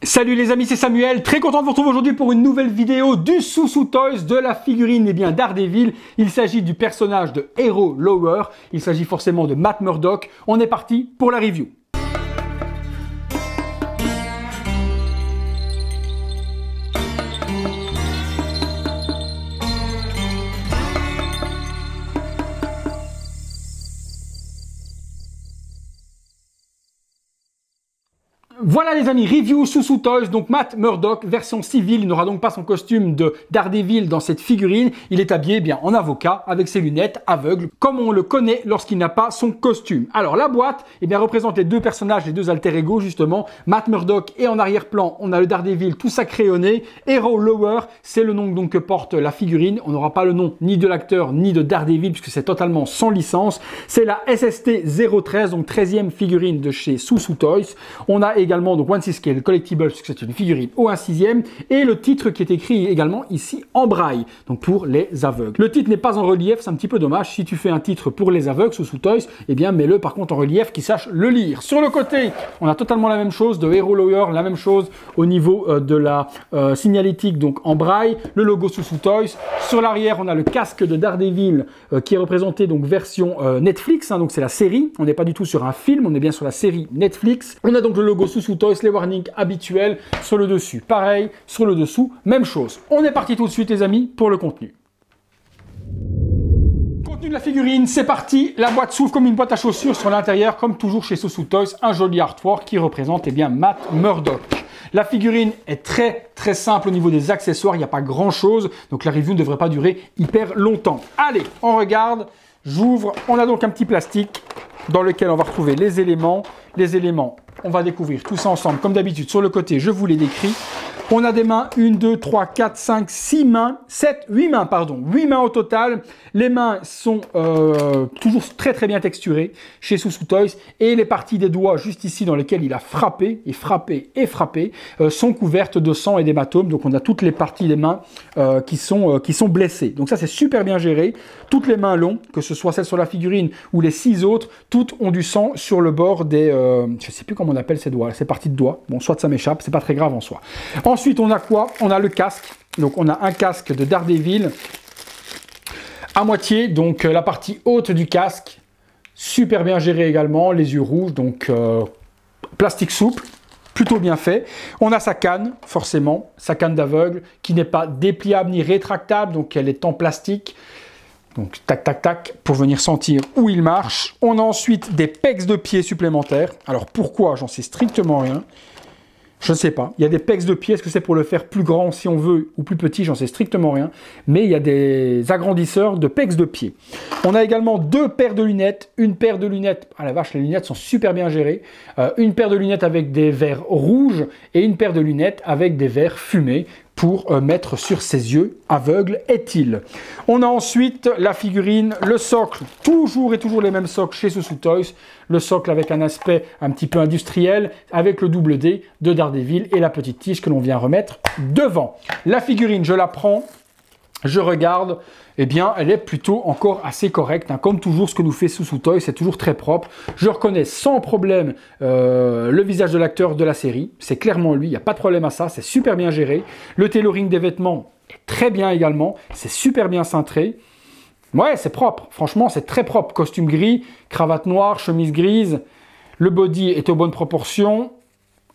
Salut les amis, c'est Samuel, très content de vous retrouver aujourd'hui pour une nouvelle vidéo du Soussou Toys, de la figurine Daredevil. Il s'agit du personnage de Hero Lower, il s'agit forcément de Matt Murdock. On est parti pour la review. Voilà les amis, review Soussou Toys, donc Matt Murdock, version civile, il n'aura donc pas son costume de Daredevil dans cette figurine, il est habillé bien en avocat, avec ses lunettes, aveugle, comme on le connaît lorsqu'il n'a pas son costume. Alors la boîte, représente les deux personnages, les deux alter ego justement, Matt Murdock, et en arrière-plan, on a le Daredevil tout ça crayonné, Hero Lower, c'est le nom donc que porte la figurine, on n'aura pas le nom ni de l'acteur, ni de Daredevil, puisque c'est totalement sans licence, c'est la SST 013, donc 13e figurine de chez Soussou Toys. On a également donc One Scale Collectible, puisque c'est une figurine au 1/6, et le titre qui est écrit également ici en braille, donc pour les aveugles. Le titre n'est pas en relief, c'est un petit peu dommage. Si tu fais un titre pour les aveugles, Soussou Toys, mets-le par contre en relief, qui sache le lire. Sur le côté, on a totalement la même chose de Hero Lower, la même chose au niveau de la signalétique, donc en braille, le logo Soussou Toys. Sur l'arrière, on a le casque de Daredevil qui est représenté donc version Netflix, donc c'est la série. On n'est pas du tout sur un film, on est bien sur la série Netflix. On a donc le logo Soussou Toys, les warnings habituels sur le dessus. Pareil, sur le dessous, même chose. On est parti tout de suite les amis pour le contenu. Contenu de la figurine, c'est parti. La boîte s'ouvre comme une boîte à chaussures. Sur l'intérieur, comme toujours chez Soussou Toys, un joli artwork qui représente Matt Murdock. La figurine est très simple au niveau des accessoires, il n'y a pas grand chose, donc la review ne devrait pas durer hyper longtemps. Allez, on regarde, j'ouvre, on a donc un petit plastique dans lequel on va retrouver les éléments. Les éléments, on va découvrir tout ça ensemble. Comme d'habitude, sur le côté, je vous l'ai décrit. On a des mains, 1, 2, 3, 4, 5, 6 mains, 7, 8 mains, pardon. 8 mains au total. Les mains sont toujours très bien texturées chez Soussou Toys. Et les parties des doigts, juste ici, dans lesquelles il a frappé, sont couvertes de sang et d'hématomes. Donc on a toutes les parties des mains qui sont blessées. Donc ça, c'est super bien géré. Toutes les mains l'ont, que ce soit celles sur la figurine ou les 6 autres, toutes ont du sang sur le bord des... je ne sais plus comment on appelle ces doigts, ces parties de doigts. Bon, soit ça m'échappe, c'est pas très grave en soi. Ensuite, on a quoi? On a le casque. Donc, on a un casque de Daredevil à moitié. Donc, la partie haute du casque, super bien géré également. Les yeux rouges, donc plastique souple, plutôt bien fait. On a sa canne, forcément, sa canne d'aveugle, qui n'est pas dépliable ni rétractable. Donc, elle est en plastique. Donc, tac, pour venir sentir où il marche. On a ensuite des pegs de pied supplémentaires. Alors, pourquoi? J'en sais strictement rien. Je ne sais pas. Il y a des pegs de pied. Est-ce que c'est pour le faire plus grand si on veut ou plus petit? J'en sais strictement rien. Mais il y a des agrandisseurs de pegs de pied. On a également deux paires de lunettes. Une paire de lunettes. Ah la vache, les lunettes sont super bien gérées. Une paire de lunettes avec des verres rouges et une paire de lunettes avec des verres fumés pour mettre sur ses yeux. Aveugle est-il? On a ensuite la figurine, le socle, toujours les mêmes socles chez Soussou Toys. Le socle avec un aspect un petit peu industriel, avec le double D de Daredevil et la petite tige que l'on vient remettre devant. La figurine, je la prends, je regarde, elle est plutôt encore assez correcte. Comme toujours, ce que nous fait Soussou Toys, c'est toujours très propre. Je reconnais sans problème le visage de l'acteur de la série. C'est clairement lui, il n'y a pas de problème à ça, c'est super bien géré. Le tailoring des vêtements est très bien également, c'est super bien cintré. Ouais, c'est propre, franchement, c'est très propre. Costume gris, cravate noire, chemise grise. Le body est aux bonnes proportions.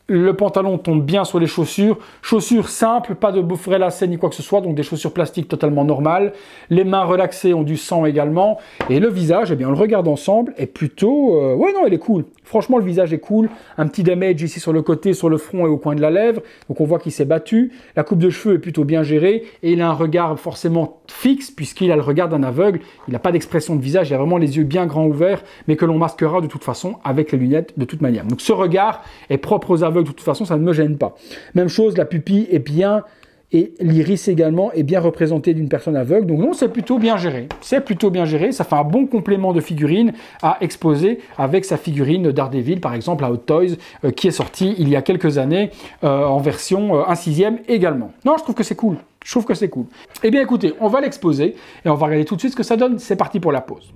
Le pantalon tombe bien sur les chaussures. Chaussures simples, pas de beaufret lacets ni quoi que ce soit, donc des chaussures plastiques totalement normales. Les mains relaxées ont du sang également. Et le visage, on le regarde ensemble, est plutôt... ouais, non, il est cool. Franchement, le visage est cool. Un petit damage ici sur le côté, sur le front et au coin de la lèvre. Donc on voit qu'il s'est battu. La coupe de cheveux est plutôt bien gérée. Et il a un regard forcément fixe, puisqu'il a le regard d'un aveugle. Il n'a pas d'expression de visage, il a vraiment les yeux bien grands ouverts, mais que l'on masquera de toute façon avec les lunettes de toute manière. Donc ce regard est propre aux aveugles de toute façon, ça ne me gêne pas. Même chose, la pupille est bien... Et l'iris également est bien représenté d'une personne aveugle. Donc non, c'est plutôt bien géré. C'est plutôt bien géré. Ça fait un bon complément de figurine à exposer avec sa figurine Daredevil, par exemple, à Hot Toys, qui est sortie il y a quelques années en version 1/6 également. Non, je trouve que c'est cool. Je trouve que c'est cool. Écoutez, on va l'exposer et on va regarder tout de suite ce que ça donne. C'est parti pour la pause.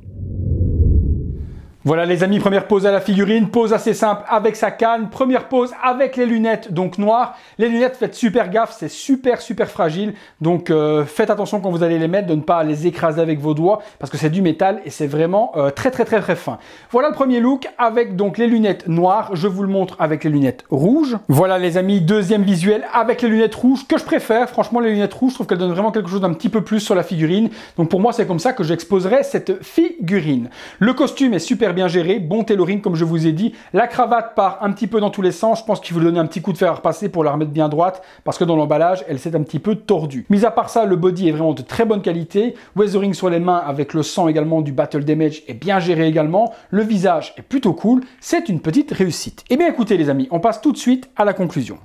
Voilà les amis, première pose à la figurine, pose assez simple avec sa canne, première pose avec les lunettes donc noires. Les lunettes, faites super gaffe, c'est super fragile, donc faites attention quand vous allez les mettre de ne pas les écraser avec vos doigts parce que c'est du métal et c'est vraiment très fin. Voilà le premier look avec donc les lunettes noires, je vous le montre avec les lunettes rouges. Voilà les amis, deuxième visuel avec les lunettes rouges que je préfère, franchement les lunettes rouges, je trouve qu'elles donnent vraiment quelque chose d'un petit peu plus sur la figurine, donc pour moi c'est comme ça que j'exposerai cette figurine. Le costume est super bien géré, bon tailoring comme je vous ai dit, la cravate part un petit peu dans tous les sens, je pense qu'il faut lui donner un petit coup de fer à repasser pour la remettre bien droite parce que dans l'emballage elle s'est un petit peu tordue. Mis à part ça, le body est vraiment de très bonne qualité, weathering sur les mains avec le sang également du battle damage est bien géré également, le visage est plutôt cool, c'est une petite réussite. Et bien écoutez les amis, on passe tout de suite à la conclusion.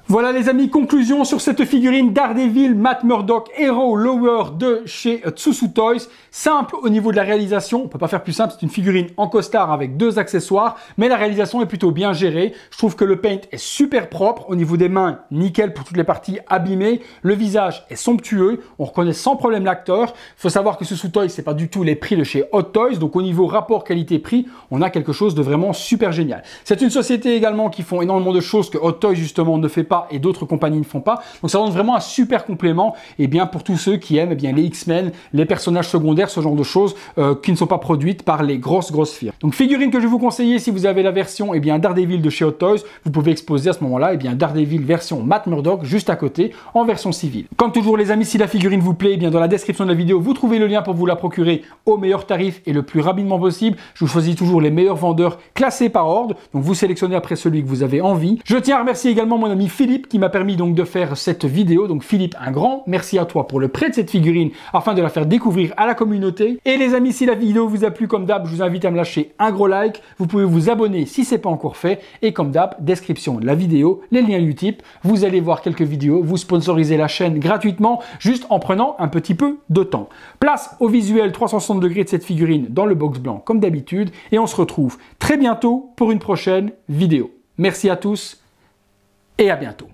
Voilà les amis, conclusion sur cette figurine Daredevil Matt Murdock Hero Lower de chez Tsusu Toys. Simple au niveau de la réalisation, on peut pas faire plus simple, c'est une figurine en costard avec deux accessoires, mais la réalisation est plutôt bien gérée. Je trouve que le paint est super propre, au niveau des mains, nickel pour toutes les parties abîmées. Le visage est somptueux, on reconnaît sans problème l'acteur. Il faut savoir que Tsusu Toys, c'est pas du tout les prix de chez Hot Toys, donc au niveau rapport qualité-prix, on a quelque chose de vraiment super génial. C'est une société également qui font énormément de choses que Hot Toys justement ne fait pas et d'autres compagnies ne font pas. Donc ça donne vraiment un super complément et bien pour tous ceux qui aiment eh bien, les X-Men, les personnages secondaires, ce genre de choses qui ne sont pas produites par les grosses firmes. Donc figurine que je vous conseille si vous avez la version eh bien, Daredevil de chez Hot Toys, vous pouvez exposer à ce moment-là eh bien, Daredevil version Matt Murdock juste à côté en version civile. Comme toujours les amis, si la figurine vous plaît, eh bien, dans la description de la vidéo, vous trouvez le lien pour vous la procurer au meilleur tarif et le plus rapidement possible. Je vous choisis toujours les meilleurs vendeurs classés par ordre, donc vous sélectionnez après celui que vous avez envie. Je tiens à remercier également mon ami Philippe qui m'a permis donc de faire cette vidéo. Donc Philippe, un grand merci à toi pour le prêt de cette figurine afin de la faire découvrir à la communauté. Et les amis, si la vidéo vous a plu comme d'hab, je vous invite à me lâcher un gros like. Vous pouvez vous abonner si ce n'est pas encore fait. Et comme d'hab, description de la vidéo, les liens Utip. Vous allez voir quelques vidéos, vous sponsorisez la chaîne gratuitement juste en prenant un petit peu de temps. Place au visuel 360 degrés de cette figurine dans le box blanc comme d'habitude. Et on se retrouve très bientôt pour une prochaine vidéo. Merci à tous et à bientôt.